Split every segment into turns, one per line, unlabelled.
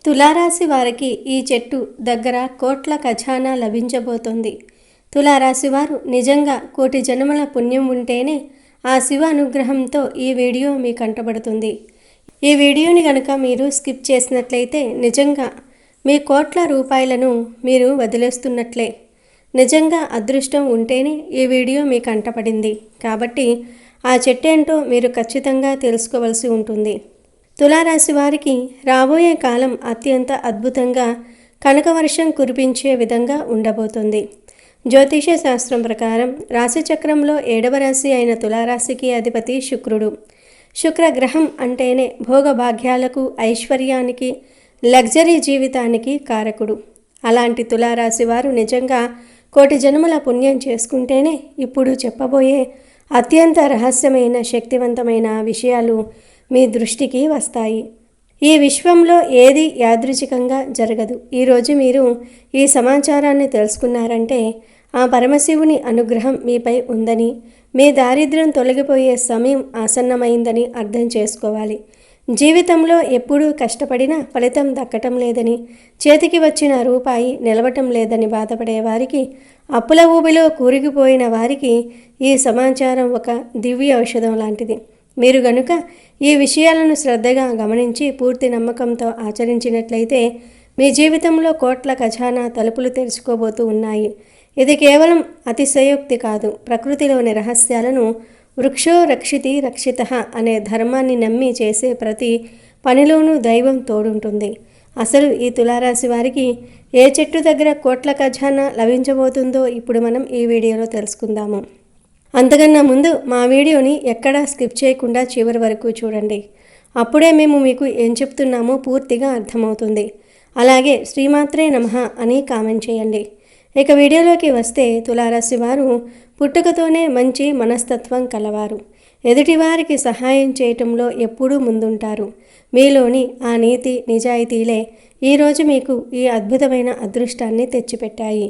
తులారాశి వారికి ఈ చెట్టు దగ్గర కోట్ల ఖజానా లభించబోతోంది. తులారాశి వారు నిజంగా కోటి జన్మల పుణ్యం ఉంటేనే ఆ శివ అనుగ్రహంతో ఈ వీడియో మీ కంటపడుతుంది. ఈ వీడియోని కనుక మీరు స్కిప్ చేసినట్లయితే నిజంగా మీ కోట్ల రూపాయలను మీరు వదిలేస్తున్నట్లే. నిజంగా అదృష్టం ఉంటేనే ఈ వీడియో మీ కంటపడింది కాబట్టి ఆ చెట్టేంటో మీరు ఖచ్చితంగా తెలుసుకోవాల్సి ఉంటుంది. తులారాశి వారికి రాబోయే కాలం అత్యంత అద్భుతంగా కనకవర్షం కురిపించే విధంగా ఉండబోతుంది. జ్యోతిష శాస్త్రం ప్రకారం రాశిచక్రంలో 7వ రాశి అయిన తులారాశికి అధిపతి శుక్రుడు. శుక్రగ్రహం అంటేనే భోగభాగ్యాలకు, ఐశ్వర్యానికి, లగ్జరీ జీవితానికి కారకుడు. అలాంటి తులారాశి వారు నిజంగా కోటి జన్మల పుణ్యం చేసుకుంటేనే ఇప్పుడు చెప్పబోయే అత్యంత రహస్యమైన, శక్తివంతమైన విషయాలు మీ దృష్టికి వస్తాయి. ఈ విశ్వంలో ఏది యాదృచ్ఛికంగా జరగదు. ఈరోజు మీరు ఈ సమాచారాన్ని తెలుసుకున్నారంటే ఆ పరమశివుని అనుగ్రహం మీపై ఉందని, మీ దారిద్ర్యం తొలగిపోయే సమయం ఆసన్నమైందని అర్థం చేసుకోవాలి. జీవితంలో ఎప్పుడూ కష్టపడినా ఫలితం దక్కటం లేదని, చేతికి వచ్చిన రూపాయి నిలవటం లేదని బాధపడే వారికి, అప్పుల ఊబిలో కూరుకుపోయిన వారికి ఈ సమాచారం ఒక దివ్య ఔషధం లాంటిది. మీరు గనుక ఈ విషయాలను శ్రద్ధగా గమనించి పూర్తి నమ్మకంతో ఆచరించినట్లయితే మీ జీవితంలో కోట్ల ఖజానా తలుపులు తెరుచుకోబోతూ ఉన్నాయి. ఇది కేవలం అతిశయోక్తి కాదు. ప్రకృతిలోని రహస్యాలను వృక్షో రక్షితి రక్షితః అనే ధర్మాన్ని నమ్మి చేసే ప్రతి పనిలోనూ దైవం తోడుంటుంది. అసలు ఈ తులారాశి వారికి ఏ చెట్టు దగ్గర కోట్ల ఖజానా లభించబోతుందో ఇప్పుడు మనం ఈ వీడియోలో తెలుసుకుందాము. అంతకన్నా ముందు మా వీడియోని ఎక్కడా స్కిప్ చేయకుండా చివరి వరకు చూడండి. అప్పుడే మేము మీకు ఏం చెప్తున్నామో పూర్తిగా అర్థమవుతుంది. అలాగే శ్రీమాత్రే నమః అని కామెంట్ చేయండి. ఇక వీడియోలోకి వస్తే తులారాశి వారు పుట్టుకతోనే మంచి మనస్తత్వం కలవారు. ఎదుటివారికి సహాయం చేయటంలో ఎప్పుడూ ముందుంటారు. మీలోని ఆ నీతి, నిజాయితీలే ఈరోజు మీకు ఈ అద్భుతమైన అదృష్టాన్ని తెచ్చిపెట్టాయి.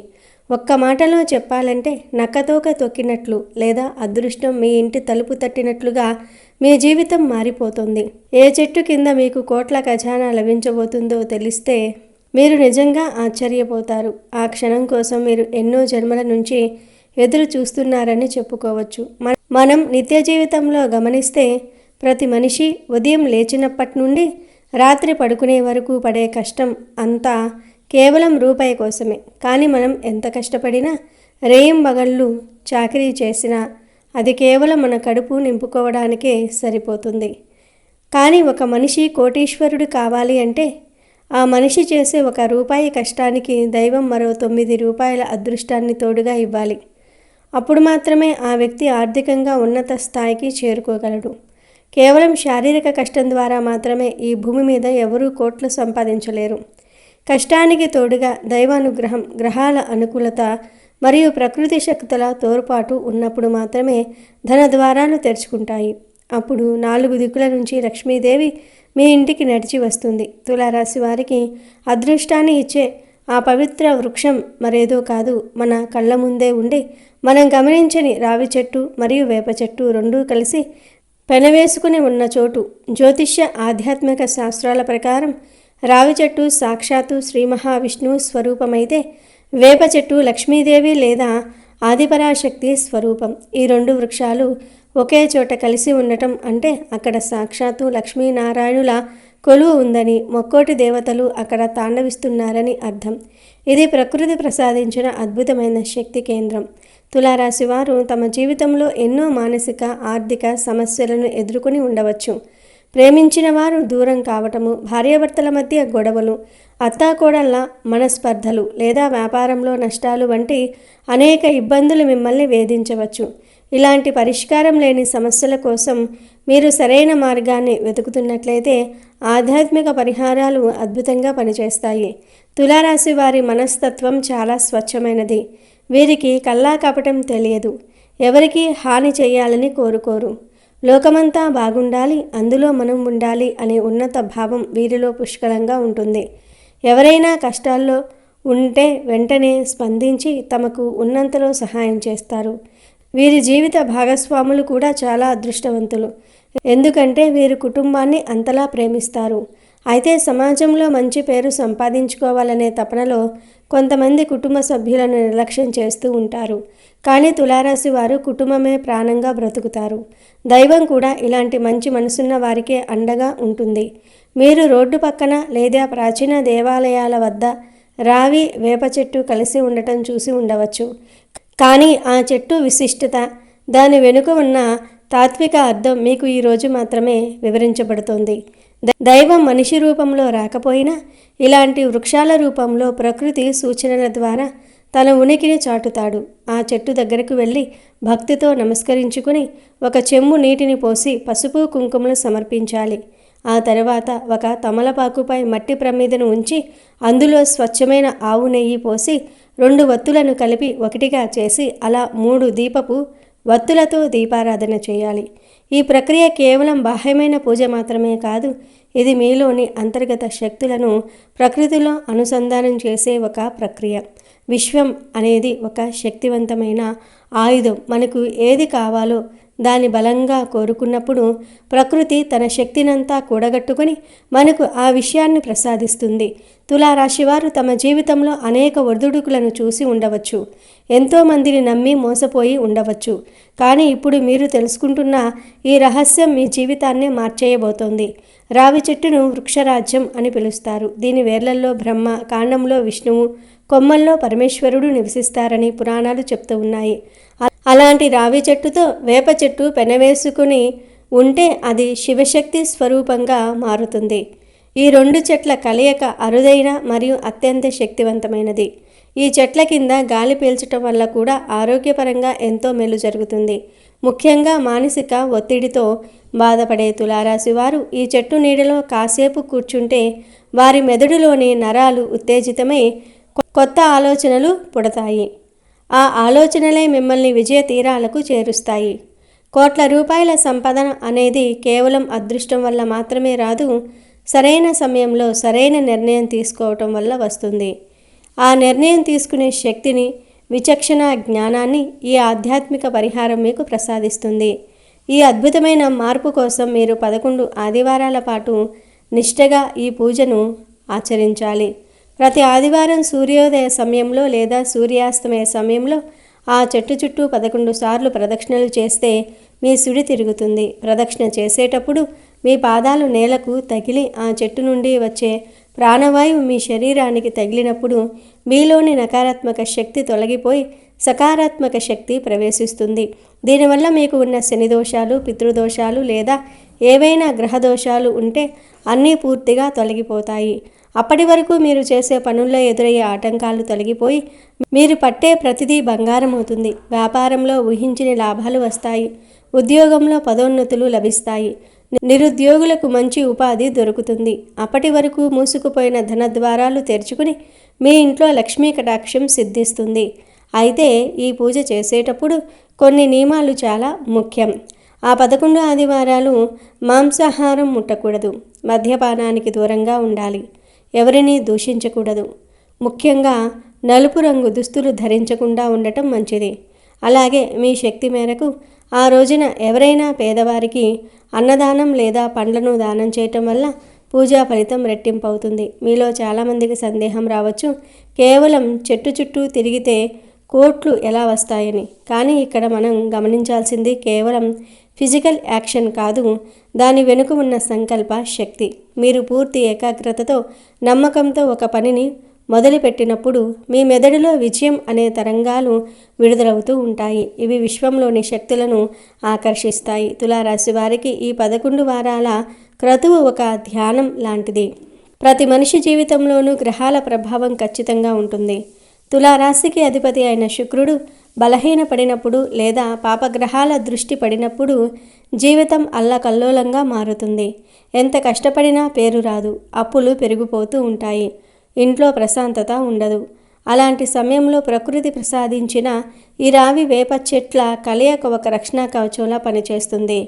ఒక్క మాటలో చెప్పాలంటే నక్కతోక తొక్కినట్లు లేదా అదృష్టం మీ ఇంటి తలుపు తట్టినట్లుగా మీ జీవితం మారిపోతుంది. ఏ చెట్టు కింద మీకు కోట్ల ఖజానా లభించబోతుందో తెలిస్తే మీరు నిజంగా ఆశ్చర్యపోతారు. ఆ క్షణం కోసం మీరు ఎన్నో జన్మల నుంచి ఎదురు చూస్తున్నారని చెప్పుకోవచ్చు. మనం నిత్య జీవితంలో గమనిస్తే ప్రతి మనిషి ఉదయం లేచినప్పటి నుండి రాత్రి పడుకునే వరకు పడే కష్టం అంతా కేవలం రూపాయి కోసమే. కానీ మనం ఎంత కష్టపడినా, రేయింబగళ్ళు చాకరీ చేసినా అది కేవలం మన కడుపు నింపుకోవడానికే సరిపోతుంది. కానీ ఒక మనిషి కోటీశ్వరుడు కావాలి అంటే ఆ మనిషి చేసే ఒక రూపాయి కష్టానికి దైవం మరో 9 రూపాయల అదృష్టాన్ని తోడుగా ఇవ్వాలి. అప్పుడు మాత్రమే ఆ వ్యక్తి ఆర్థికంగా ఉన్నత స్థాయికి చేరుకోగలడు. కేవలం శారీరక కష్టం ద్వారా మాత్రమే ఈ భూమి మీద ఎవరూ కోట్లు సంపాదించలేరు. కష్టానికి తోడుగా దైవానుగ్రహం, గ్రహాల అనుకూలత మరియు ప్రకృతి శక్తుల తోడ్పాటు ఉన్నప్పుడు మాత్రమే ధన ద్వారాలు తెరుచుకుంటాయి. అప్పుడు 4 దిక్కుల నుంచి లక్ష్మీదేవి మీ ఇంటికి నడిచి వస్తుంది. తులారాశి వారికి అదృష్టాన్ని ఇచ్చే ఆ పవిత్ర వృక్షం మరేదో కాదు, మన కళ్ళ ముందే ఉండి మనం గమనించని రావి చెట్టు మరియు వేప చెట్టు రెండూ కలిసి పెనవేసుకుని ఉన్న చోటు. జ్యోతిష్య, ఆధ్యాత్మిక శాస్త్రాల ప్రకారం రావి చెట్టు సాక్షాత్తు శ్రీ మహావిష్ణువు స్వరూపమైతే వేప చెట్టు లక్ష్మీదేవి లేదా ఆదిపరాశక్తి స్వరూపం. ఈ 2 వృక్షాలు ఒకే చోట కలిసి ఉండటం అంటే అక్కడ సాక్షాత్తు లక్ష్మీనారాయణుల కొలువు ఉందని, మొక్కోటి దేవతలు అక్కడ తాండవిస్తున్నారని అర్థం. ఇది ప్రకృతి ప్రసాదించిన అద్భుతమైన శక్తి కేంద్రం. తులారాశి వారు తమ జీవితంలో ఎన్నో మానసిక, ఆర్థిక సమస్యలను ఎదుర్కొని ఉండవచ్చు. ప్రేమించిన వారు దూరం కావటము, భార్యాభర్తల మధ్య గొడవలు, అత్తాకోడళ్ళ మనస్పర్ధలు లేదా వ్యాపారంలో నష్టాలు వంటి అనేక ఇబ్బందులు మిమ్మల్ని వేధించవచ్చు. ఇలాంటి పరిష్కారం లేని సమస్యల కోసం మీరు సరైన మార్గాన్ని వెతుకుతున్నట్లయితే ఆధ్యాత్మిక పరిహారాలు అద్భుతంగా పనిచేస్తాయి. తులారాశి వారి మనస్తత్వం చాలా స్వచ్ఛమైనది. వీరికి కల్లా కపటం తెలియదు. ఎవరికి హాని చేయాలని కోరుకోరు. లోకమంతా బాగుండాలి, అందులో మనం ఉండాలి అనే ఉన్నత భావం వీరిలో పుష్కలంగా ఉంటుంది. ఎవరైనా కష్టాల్లో ఉంటే వెంటనే స్పందించి తమకు ఉన్నంతలో సహాయం చేస్తారు. వీరి జీవిత భాగస్వాములు కూడా చాలా అదృష్టవంతులు. ఎందుకంటే వీరు కుటుంబాన్ని అంతలా ప్రేమిస్తారు. అయితే సమాజంలో మంచి పేరు సంపాదించుకోవాలనే తపనలో కొంతమంది కుటుంబ సభ్యులను నిర్లక్ష్యం చేస్తూ ఉంటారు. కానీ తులారాశి వారు కుటుంబమే ప్రాణంగా బ్రతుకుతారు. దైవం కూడా ఇలాంటి మంచి మనసున్న వారికే అండగా ఉంటుంది. మీరు రోడ్డు పక్కన లేదా ప్రాచీన దేవాలయాల వద్ద రావి, వేప చెట్టు కలిసి ఉండటం చూసి ఉండవచ్చు. కానీ ఆ చెట్టు విశిష్టత, దాని వెనుక ఉన్న తాత్విక అర్థం మీకు ఈరోజు మాత్రమే వివరించబడుతోంది. దైవం మనిషి రూపంలో రాకపోయినా ఇలాంటి వృక్షాల రూపంలో ప్రకృతి సూచనల ద్వారా తన ఉనికిని చాటుతాడు. ఆ చెట్టు దగ్గరకు వెళ్ళి భక్తితో నమస్కరించుకుని ఒక చెంబు నీటిని పోసి పసుపు కుంకుమలు సమర్పించాలి. ఆ తర్వాత ఒక తమలపాకుపై మట్టి ప్రమిదను ఉంచి అందులో స్వచ్ఛమైన ఆవు నెయ్యి పోసి 2 వత్తులను కలిపి ఒకటిగా చేసి అలా 3 దీపపు వత్తులతో దీపారాధన చేయాలి. ఈ ప్రక్రియ కేవలం బాహ్యమైన పూజ మాత్రమే కాదు, ఇది మీలోని అంతర్గత శక్తులను ప్రకృతిలో అనుసంధానం చేసే ఒక ప్రక్రియ. విశ్వం అనేది ఒక శక్తివంతమైన ఆయుధం. మనకు ఏది కావాలో దాన్ని బలంగా కోరుకున్నప్పుడు ప్రకృతి తన శక్తినంతా కూడగట్టుకుని మనకు ఆ విషయాన్ని ప్రసాదిస్తుంది. తులారాశివారు తమ జీవితంలో అనేక ఒడిదుడుకులను చూసి ఉండవచ్చు, ఎంతోమందిని నమ్మి మోసపోయి ఉండవచ్చు. కానీ ఇప్పుడు మీరు తెలుసుకుంటున్న ఈ రహస్యం మీ జీవితాన్నే మార్చేయబోతోంది. రావి చెట్టును వృక్షరాజ్యం అని పిలుస్తారు. దీని వేర్లల్లో బ్రహ్మ, కాండంలో విష్ణువు, కొమ్మల్లో పరమేశ్వరుడు నివసిస్తారని పురాణాలు చెప్తూ ఉన్నాయి. అలాంటి రావి చెట్టుతో వేప చెట్టు పెనవేసుకుని ఉంటే అది శివశక్తి స్వరూపంగా మారుతుంది. ఈ 2 చెట్ల కలయిక అరుదైన మరియు అత్యంత శక్తివంతమైనది. ఈ చెట్ల కింద గాలి పీల్చటం వల్ల కూడా ఆరోగ్యపరంగా ఎంతో మేలు జరుగుతుంది. ముఖ్యంగా మానసిక ఒత్తిడితో బాధపడే తులారాశి వారు ఈ చెట్టు నీడలో కాసేపు కూర్చుంటే వారి మెదడులోని నరాలు ఉత్తేజితమై కొత్త ఆలోచనలు పుడతాయి. ఆ ఆలోచనలే మిమ్మల్ని విజయ తీరాలకు చేరుస్తాయి. కోట్ల రూపాయల సంపద అనేది కేవలం అదృష్టం వల్ల మాత్రమే రాదు, సరైన సమయంలో సరైన నిర్ణయం తీసుకోవటం వల్ల వస్తుంది. ఆ నిర్ణయం తీసుకునే శక్తిని, విచక్షణ జ్ఞానాన్ని ఈ ఆధ్యాత్మిక పరిహారం మీకు ప్రసాదిస్తుంది. ఈ అద్భుతమైన మార్పు కోసం మీరు 11 ఆదివారాల పాటు నిష్ఠగా ఈ పూజను ఆచరించాలి. ప్రతి ఆదివారం సూర్యోదయ సమయంలో లేదా సూర్యాస్తమయ సమయంలో ఆ చెట్టు చుట్టూ 11 సార్లు ప్రదక్షిణలు చేస్తే మీ సుడి తిరుగుతుంది. ప్రదక్షిణ చేసేటప్పుడు మీ పాదాలు నేలకు తగిలి ఆ చెట్టు నుండి వచ్చే ప్రాణవాయువు మీ శరీరానికి తగిలినప్పుడు మీలోని నకారాత్మక శక్తి తొలగిపోయి సకారాత్మక శక్తి ప్రవేశిస్తుంది. దీనివల్ల మీకు ఉన్న శని దోషాలు, పితృదోషాలు లేదా ఏవైనా గ్రహదోషాలు ఉంటే అన్నీ పూర్తిగా తొలగిపోతాయి. అప్పటి వరకు మీరు చేసే పనుల్లో ఎదురయ్యే ఆటంకాలు తొలగిపోయి మీరు పట్టే ప్రతిదీ బంగారం అవుతుంది. వ్యాపారంలో ఊహించని లాభాలు వస్తాయి. ఉద్యోగంలో పదోన్నతులు లభిస్తాయి. నిరుద్యోగులకు మంచి ఉపాధి దొరుకుతుంది. అప్పటి వరకు మూసుకుపోయిన ధనద్వారాలు తెరుచుకుని మీ ఇంట్లో లక్ష్మీ కటాక్షం సిద్ధిస్తుంది. అయితే ఈ పూజ చేసేటప్పుడు కొన్ని నియమాలు చాలా ముఖ్యం. ఆ 11 ఆదివారాలు మాంసాహారం ముట్టకూడదు. మద్యపానానికి దూరంగా ఉండాలి. ఎవరినీ దూషించకూడదు. ముఖ్యంగా నలుపు రంగు దుస్తులు ధరించకుండా ఉండటం మంచిది. అలాగే మీ శక్తి మేరకు ఆ రోజున ఎవరైనా పేదవారికి అన్నదానం లేదా పండ్లను దానం చేయటం వల్ల పూజా ఫలితం రెట్టింపు అవుతుంది. మీలో చాలామందికి సందేహం రావచ్చు, కేవలం చెట్టు చుట్టూ తిరిగితే కోట్లు ఎలా వస్తాయని. కానీ ఇక్కడ మనం గమనించాల్సింది కేవలం ఫిజికల్ యాక్షన్ కాదు, దాని వెనుక ఉన్న సంకల్ప శక్తి. మీరు పూర్తి ఏకాగ్రతతో, నమ్మకంతో ఒక పనిని మొదలుపెట్టినప్పుడు మీ మెదడులో విజయం అనే తరంగాలు విడుదలవుతూ ఉంటాయి. ఇవి విశ్వంలోని శక్తులను ఆకర్షిస్తాయి. తులారాశి వారికి ఈ 11 వారాల క్రతువు ఒక ధ్యానం లాంటిది. ప్రతి మనిషి జీవితంలోనూ గ్రహాల ప్రభావం ఖచ్చితంగా ఉంటుంది. తులారాశికి అధిపతి అయిన శుక్రుడు బలహీనపడినప్పుడు లేదా పాపగ్రహాల దృష్టి పడినప్పుడు జీవితం అల్లకల్లోలంగా మారుతుంది. ఎంత కష్టపడినా పేరు రాదు. అప్పులు పెరిగిపోతూ ఉంటాయి. ఇంట్లో ప్రశాంతత ఉండదు. అలాంటి సమయంలో ప్రకృతి ప్రసాదించిన ఈ రావి వేప చెట్ల కలయిక ఒక రక్షణ కవచంలా పనిచేస్తుంది.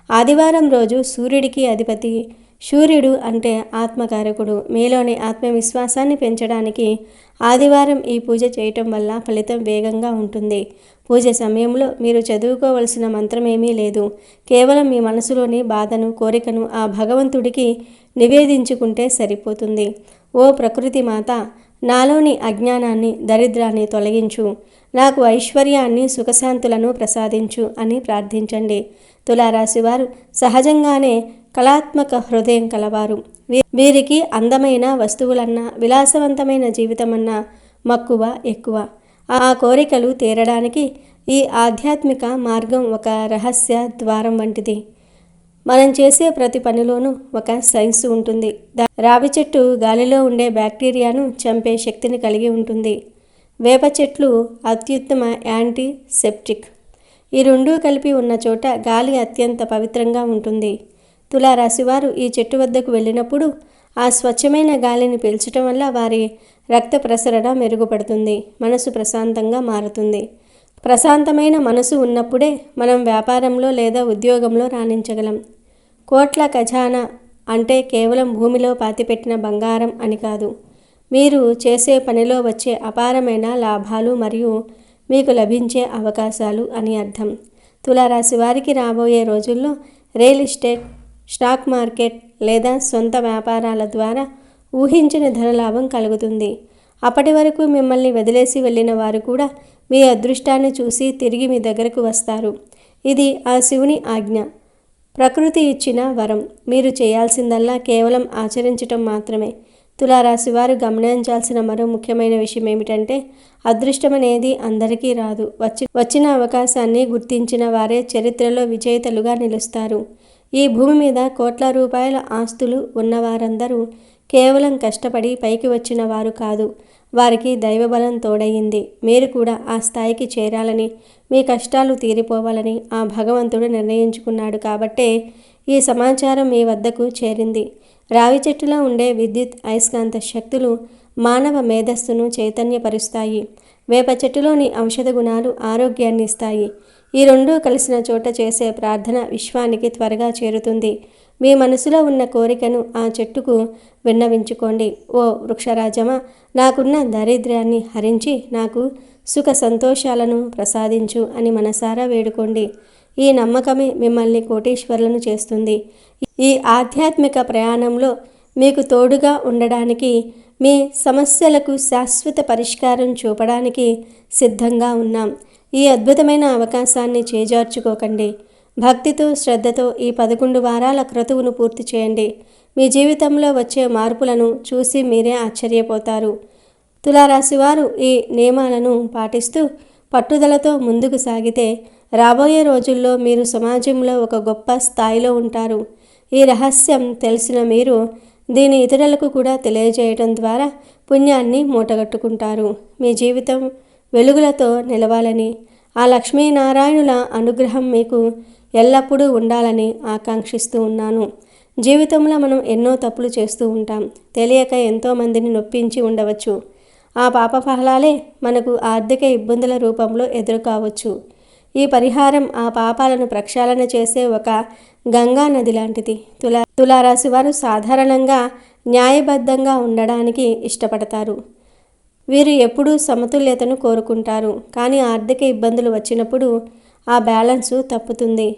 ఆదివారం రోజు సూర్యుడికి అధిపతి సూర్యుడు అంటే ఆత్మకారకుడు. మీలోని ఆత్మవిశ్వాసాన్ని పెంచడానికి ఆదివారం ఈ పూజ చేయటం వల్ల ఫలితం వేగంగా ఉంటుంది. పూజ సమయంలో మీరు చదువుకోవలసిన మంత్రమేమీ లేదు. కేవలం మీ మనసులోని బాధను, కోరికను ఆ భగవంతుడికి నివేదించుకుంటే సరిపోతుంది. ఓ ప్రకృతి మాత, నాలోని అజ్ఞానాన్ని, దరిద్రాన్ని తొలగించు. నాకు ఐశ్వర్యాన్ని, సుఖశాంతులను ప్రసాదించు అని ప్రార్థించండి. తులారాశివారు సహజంగానే కళాత్మక హృదయం కలవారు. వీరికి అందమైన వస్తువులన్నా, విలాసవంతమైన జీవితమన్నా మక్కువ ఎక్కువ. ఆ కోరికలు తీరడానికి ఈ ఆధ్యాత్మిక మార్గం ఒక రహస్య ద్వారం వంటిది. మనం చేసే ప్రతి పనిలోనూ ఒక సైన్స్ ఉంటుంది. రావి చెట్టు గాలిలో ఉండే బ్యాక్టీరియాను చంపే శక్తిని కలిగి ఉంటుంది. వేప చెట్లు అత్యుత్తమ యాంటీసెప్టిక్. ఈ రెండూ కలిపి ఉన్న చోట గాలి అత్యంత పవిత్రంగా ఉంటుంది. తులారాశివారు ఈ చెట్టు వద్దకు వెళ్ళినప్పుడు ఆ స్వచ్ఛమైన గాలిని పీల్చడం వల్ల వారి రక్త ప్రసరణ మెరుగుపడుతుంది. మనసు ప్రశాంతంగా మారుతుంది. ప్రశాంతమైన మనసు ఉన్నప్పుడే మనం వ్యాపారంలో లేదా ఉద్యోగంలో రాణించగలం. కోట్ల ఖజానా అంటే కేవలం భూమిలో పాతిపెట్టిన బంగారం అని కాదు. మీరు చేసే పనిలో వచ్చే అపారమైన లాభాలు మరియు మీకు లభించే అవకాశాలు అని అర్థం. తులారాశి వారికి రాబోయే రోజుల్లో రియల్ ఎస్టేట్, స్టాక్ మార్కెట్ లేదా సొంత వ్యాపారాల ద్వారా ఊహించిన ధనలాభం కలుగుతుంది. అప్పటి వరకు మిమ్మల్ని వదిలేసి వెళ్ళిన వారు కూడా మీ అదృష్టాన్ని చూసి తిరిగి మీ దగ్గరకు వస్తారు. ఇది ఆ శివుని ఆజ్ఞ, ప్రకృతి ఇచ్చిన వరం. మీరు చేయాల్సిందల్లా కేవలం ఆచరించటం మాత్రమే. తులారాశి వారు గమనించాల్సిన మరో ముఖ్యమైన విషయం ఏమిటంటే, అదృష్టం అనేది అందరికీ రాదు. వచ్చిన అవకాశాన్ని గుర్తించిన వారే చరిత్రలో విజేతలుగా నిలుస్తారు. ఈ భూమి మీద కోట్ల రూపాయల ఆస్తులు ఉన్నవారందరూ కేవలం కష్టపడి పైకి వచ్చిన వారు కాదు. వారికి దైవబలం తోడయింది. మీరు కూడా ఆ స్థాయికి చేరాలని, మీ కష్టాలు తీరిపోవాలని ఆ భగవంతుడు నిర్ణయించుకున్నాడు. కాబట్టే ఈ సమాచారం మీ వద్దకు చేరింది. రావి చెట్టులో ఉండే విద్యుత్ అయస్కాంత శక్తులు మానవ మేధస్సును చైతన్యపరుస్తాయి. వేప చెట్టులోని ఔషధ గుణాలు ఆరోగ్యాన్ని ఇస్తాయి. ఈ రెండూ కలిసిన చోట చేసే ప్రార్థన విశ్వానికి త్వరగా చేరుతుంది. మీ మనసులో ఉన్న కోరికను ఆ చెట్టుకు విన్నవించుకోండి. ఓ వృక్షరాజమా, నాకున్న దారిద్ర్యాన్ని హరించి నాకు సుఖ సంతోషాలను ప్రసాదించు అని మనసారా వేడుకోండి. ఈ నమ్మకమే మిమ్మల్ని కోటీశ్వరులను చేస్తుంది. ఈ ఆధ్యాత్మిక ప్రయాణంలో మీకు తోడుగా ఉండడానికి, మీ సమస్యలకు శాశ్వత పరిష్కారం చూపడానికి సిద్ధంగా ఉన్నాం. ఈ అద్భుతమైన అవకాశాన్ని చేజార్చుకోకండి. భక్తితో, శ్రద్ధతో ఈ 11 వారాల క్రతువును పూర్తి చేయండి. మీ జీవితంలో వచ్చే మార్పులను చూసి మీరే ఆశ్చర్యపోతారు. తులారాశివారు ఈ నియమాలను పాటిస్తూ పట్టుదలతో ముందుకు సాగితే రాబోయే రోజుల్లో మీరు సమాజంలో ఒక గొప్ప స్థాయిలో ఉంటారు. ఈ రహస్యం తెలిసిన మీరు దీని ఇతరులకు కూడా తెలియజేయడం ద్వారా పుణ్యాన్ని మూటగట్టుకుంటారు. మీ జీవితం వెలుగులతో నిలవాలని, ఆ లక్ష్మీనారాయణుల అనుగ్రహం మీకు ఎల్లప్పుడూ ఉండాలని ఆకాంక్షిస్తూ ఉన్నాను. జీవితంలో మనం ఎన్నో తప్పులు చేస్తూ ఉంటాం. తెలియక ఎంతోమందిని నొప్పించి ఉండవచ్చు. ఆ పాప ఫలాలే మనకు ఆర్థిక ఇబ్బందుల రూపంలో ఎదురు కావచ్చు. ఈ పరిహారం ఆ పాపాలను ప్రక్షాళన చేసే ఒక గంగా నది లాంటిది. తులారాశి వారు సాధారణంగా న్యాయబద్ధంగా ఉండడానికి ఇష్టపడతారు. వీరు ఎప్పుడూ సమతుల్యతను కోరుకుంటారు. కానీ ఆర్థిక ఇబ్బందులు వచ్చినప్పుడు ఆ బ్యాలెన్సు తప్పుతుంది.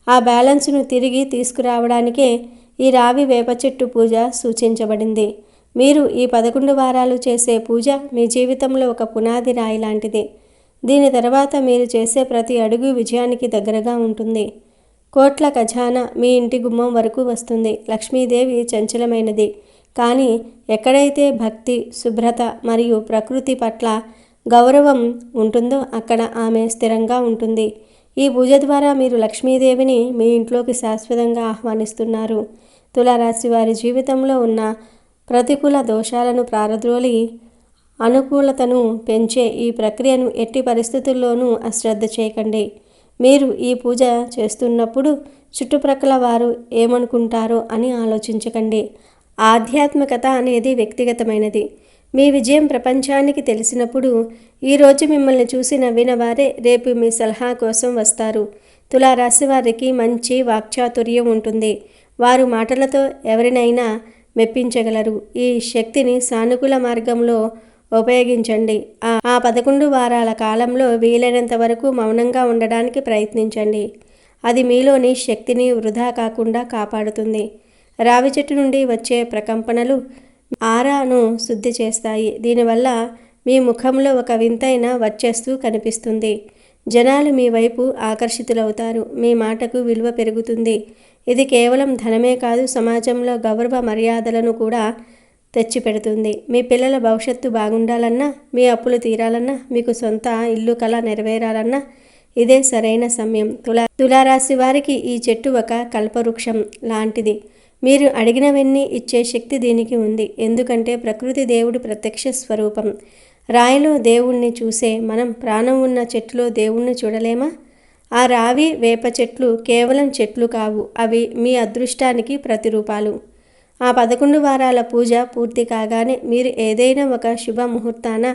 ఆ బ్యాలెన్సును తిరిగి తీసుకురావడానికే ఈ రావి వేప చెట్టు పూజ సూచించబడింది. మీరు ఈ 11 వారాలు చేసే పూజ మీ జీవితంలో ఒక పునాది రాయి లాంటిది. దీని తర్వాత మీరు చేసే ప్రతి అడుగు విజయానికి దగ్గరగా ఉంటుంది. కోట్ల ఖజానా మీ ఇంటి గుమ్మం వరకు వస్తుంది. లక్ష్మీదేవి చంచలమైనది. కానీ ఎక్కడైతే భక్తి, శుభ్రత మరియు ప్రకృతి పట్ల గౌరవం ఉంటుందో అక్కడ ఆమె స్థిరంగా ఉంటుంది. ఈ పూజ ద్వారా మీరు లక్ష్మీదేవిని మీ ఇంట్లోకి శాశ్వతంగా ఆహ్వానిస్తున్నారు. తులారాశి వారి జీవితంలో ఉన్న ప్రతికూల దోషాలను ప్రారద్రోలి అనుకూలతను పెంచే ఈ ప్రక్రియను ఎట్టి పరిస్థితుల్లోనూ అశ్రద్ధ చేయకండి. మీరు ఈ పూజ చేస్తున్నప్పుడు చుట్టుప్రక్కల వారు ఏమనుకుంటారో అని ఆలోచించకండి. ఆధ్యాత్మికత అనేది వ్యక్తిగతమైనది. మీ విజయం ప్రపంచానికి తెలిసినప్పుడు ఈరోజు మిమ్మల్ని చూసి నవ్విన వారే రేపు మీ సలహా కోసం వస్తారు. తులారాశి వారికి మంచి వాక్చాతుర్యం ఉంటుంది. వారు మాటలతో ఎవరినైనా మెప్పించగలరు. ఈ శక్తిని సానుకూల మార్గంలో ఉపయోగించండి. ఆ 11 వారాల కాలంలో వీలైనంత వరకు మౌనంగా ఉండడానికి ప్రయత్నించండి. అది మీలోని శక్తిని వృధా కాకుండా కాపాడుతుంది. రావి చెట్టు నుండి వచ్చే ప్రకంపనలు ఆరాను శుద్ధి చేస్తాయి. దీనివల్ల మీ ముఖంలో ఒక వింతైన వర్చస్సు కనిపిస్తుంది. జనాలు మీ వైపు ఆకర్షితులవుతారు. మీ మాటకు విలువ పెరుగుతుంది. ఇది కేవలం ధనమే కాదు, సమాజంలో గౌరవ మర్యాదలను కూడా తెచ్చిపెడుతుంది. మీ పిల్లల భవిష్యత్తు బాగుండాలన్నా, మీ అప్పులు తీరాలన్నా, మీకు సొంత ఇల్లు కల నెరవేరాలన్నా ఇదే సరైన సమయం. తులారాశి వారికి ఈ చెట్టు ఒక కల్పవృక్షం లాంటిది. మీరు అడిగినవన్నీ ఇచ్చే శక్తి దీనికి ఉంది. ఎందుకంటే ప్రకృతి దేవుడి ప్రత్యక్ష స్వరూపం. రాయిలో దేవుణ్ణి చూసే మనం ప్రాణం ఉన్న చెట్టులో దేవుణ్ణి చూడలేమా? ఆ రావి, వేప చెట్లు కేవలం చెట్లు కావు, అవి మీ అదృష్టానికి ప్రతిరూపాలు. ఆ 11 వారాల పూజ పూర్తి కాగానే మీరు ఏదైనా ఒక శుభ ముహూర్తాన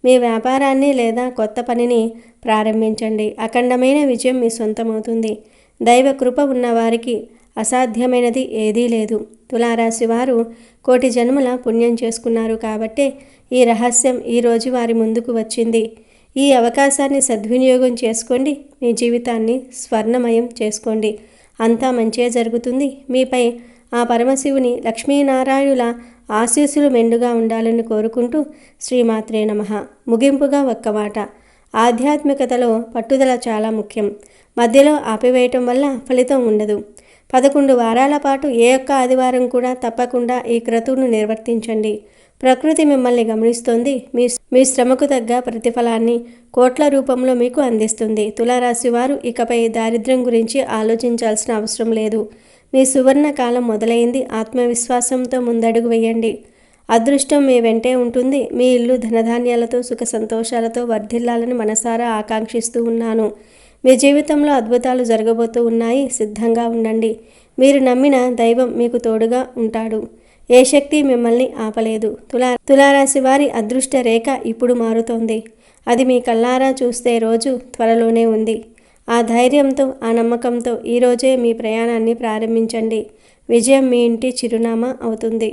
మీ వ్యాపారాన్ని లేదా కొత్త పనిని ప్రారంభించండి. అఖండమైన విజయం మీ సొంతమవుతుంది. దైవ కృప ఉన్నవారికి అసాధ్యమైనది ఏదీ లేదు. తులారాశి వారు కోటి జన్మల పుణ్యం చేసుకున్నారు కాబట్టే ఈ రహస్యం ఈరోజు వారి ముందుకు వచ్చింది. ఈ అవకాశాన్ని సద్వినియోగం చేసుకోండి. మీ జీవితాన్ని స్వర్ణమయం చేసుకోండి. అంతా మంచే జరుగుతుంది. మీపై ఆ పరమశివుని లక్ష్మీనారాయణుల ఆశీస్సులు మెండుగా ఉండాలని కోరుకుంటూ శ్రీమాత్రే నమః. ముగింపుగా ఒక్క మాట. ఆధ్యాత్మికతలో పట్టుదల చాలా ముఖ్యం. మధ్యలో ఆపివేయటం వల్ల ఫలితం ఉండదు. 11 వారాల పాటు ఏ ఒక్క ఆదివారం కూడా తప్పకుండా ఈ క్రతువును నిర్వర్తించండి. ప్రకృతి మిమ్మల్ని గమనిస్తోంది. మీ శ్రమకు తగ్గ ప్రతిఫలాన్ని కోట్ల రూపంలో మీకు అందిస్తుంది. తులారాశి వారు ఇకపై దారిద్ర్యం గురించి ఆలోచించాల్సిన అవసరం లేదు. మీ సువర్ణ కాలం మొదలైంది. ఆత్మవిశ్వాసంతో ముందడుగు వేయండి. అదృష్టం మీ వెంటే ఉంటుంది. మీ ఇల్లు ధనధాన్యాలతో సుఖ సంతోషాలతో వర్ధిల్లాలని మనసారా ఆకాంక్షిస్తూ ఉన్నాను. మీ జీవితంలో అద్భుతాలు జరగబోతూ ఉన్నాయి. సిద్ధంగా ఉండండి. మీరు నమ్మిన దైవం మీకు తోడుగా ఉంటాడు. ఏ శక్తి మిమ్మల్ని ఆపలేదు. తులారాశి వారి అదృష్ట రేఖ ఇప్పుడు మారుతోంది. అది మీ కళ్ళారా చూస్తే రోజు త్వరలోనే ఉంది. ఆ ధైర్యంతో, ఆ నమ్మకంతో ఈరోజే మీ ప్రయాణాన్ని ప్రారంభించండి. విజయం మీ ఇంటి చిరునామా అవుతుంది.